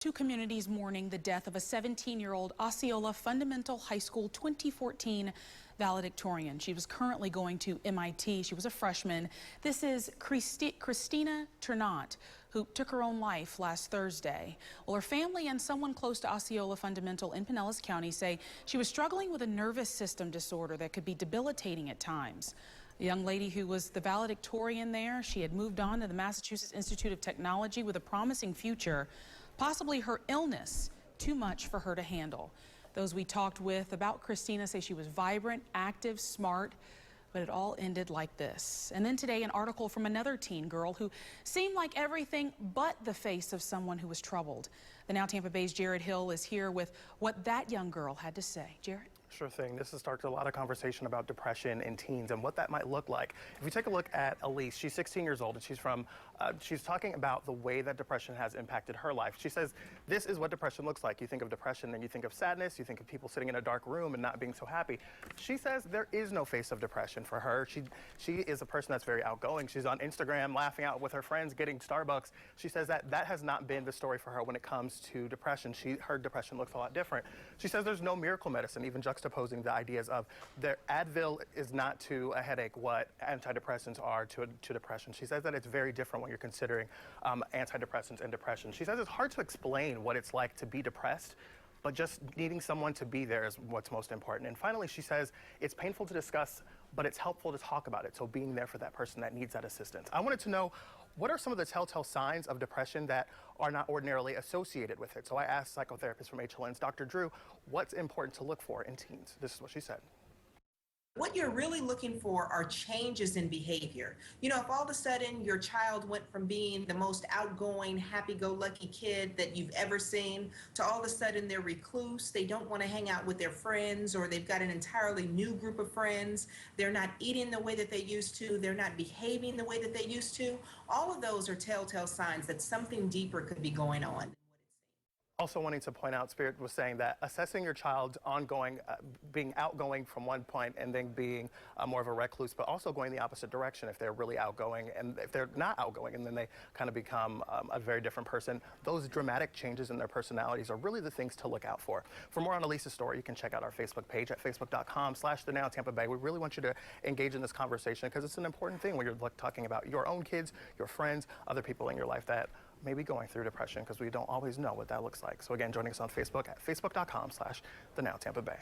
Two communities mourning the death of a 17-year-old Osceola Fundamental High School 2014 valedictorian. She was currently going to MIT. She was a freshman. This is Christina Ternant, who took her own life last Thursday. Well, her family and someone close to Osceola Fundamental in Pinellas County say she was struggling with a nervous system disorder that could be debilitating at times. A young lady who was the valedictorian there, she had moved on to the Massachusetts Institute of Technology with a promising future. Possibly her illness too much for her to handle. Those we talked with about Christina say she was vibrant, active, smart, but it all ended like this. And then today, an article from another teen girl who seemed like everything but the face of someone who was troubled. The Now Tampa Bay's Jared Hill is here with what that young girl had to say. Jared? Sure thing. This has started a lot of conversation about depression in teens and what that might look like. If we take a look at Elise, she's 16 years old and she's talking about the way that depression has impacted her life. She says, this is what depression looks like. You think of depression and you think of sadness, you think of people sitting in a dark room and not being so happy. She says there is no face of depression for her. She is a person that's very outgoing. She's on Instagram laughing out with her friends, getting Starbucks. She says that has not been the story for her when it comes to depression. Her depression looks a lot different. She says there's no miracle medicine, even juxtaposing the ideas of the Advil is not to a headache what antidepressants are to depression. She says that it's very different when you're considering antidepressants and depression. She says it's hard to explain what it's like to be depressed, but just needing someone to be there is what's most important. And finally, she says it's painful to discuss, but it's helpful to talk about it. So being there for that person that needs that assistance. I wanted to know, what are some of the telltale signs of depression that are not ordinarily associated with it? So I asked psychotherapist from HLN's Dr. Drew, what's important to look for in teens? This is what she said. What you're really looking for are changes in behavior. You know, if all of a sudden your child went from being the most outgoing, happy-go-lucky kid that you've ever seen to all of a sudden they're recluse, they don't want to hang out with their friends, or they've got an entirely new group of friends, they're not eating the way that they used to, they're not behaving the way that they used to, all of those are telltale signs that something deeper could be going on. Also wanting to point out, Spirit was saying that assessing your child's ongoing, being outgoing from one point and then being more of a recluse, but also going the opposite direction if they're really outgoing and if they're not outgoing and then they kind of become a very different person. Those dramatic changes in their personalities are really the things to look out for. For more on Elisa's story, you can check out our Facebook page at facebook.com/the Now Tampa Bay. We really want you to engage in this conversation because it's an important thing when you're talking about your own kids, your friends, other people in your life that may be going through depression, because we don't always know what that looks like. So again, joining us on Facebook at facebook.com/the Now Tampa Bay.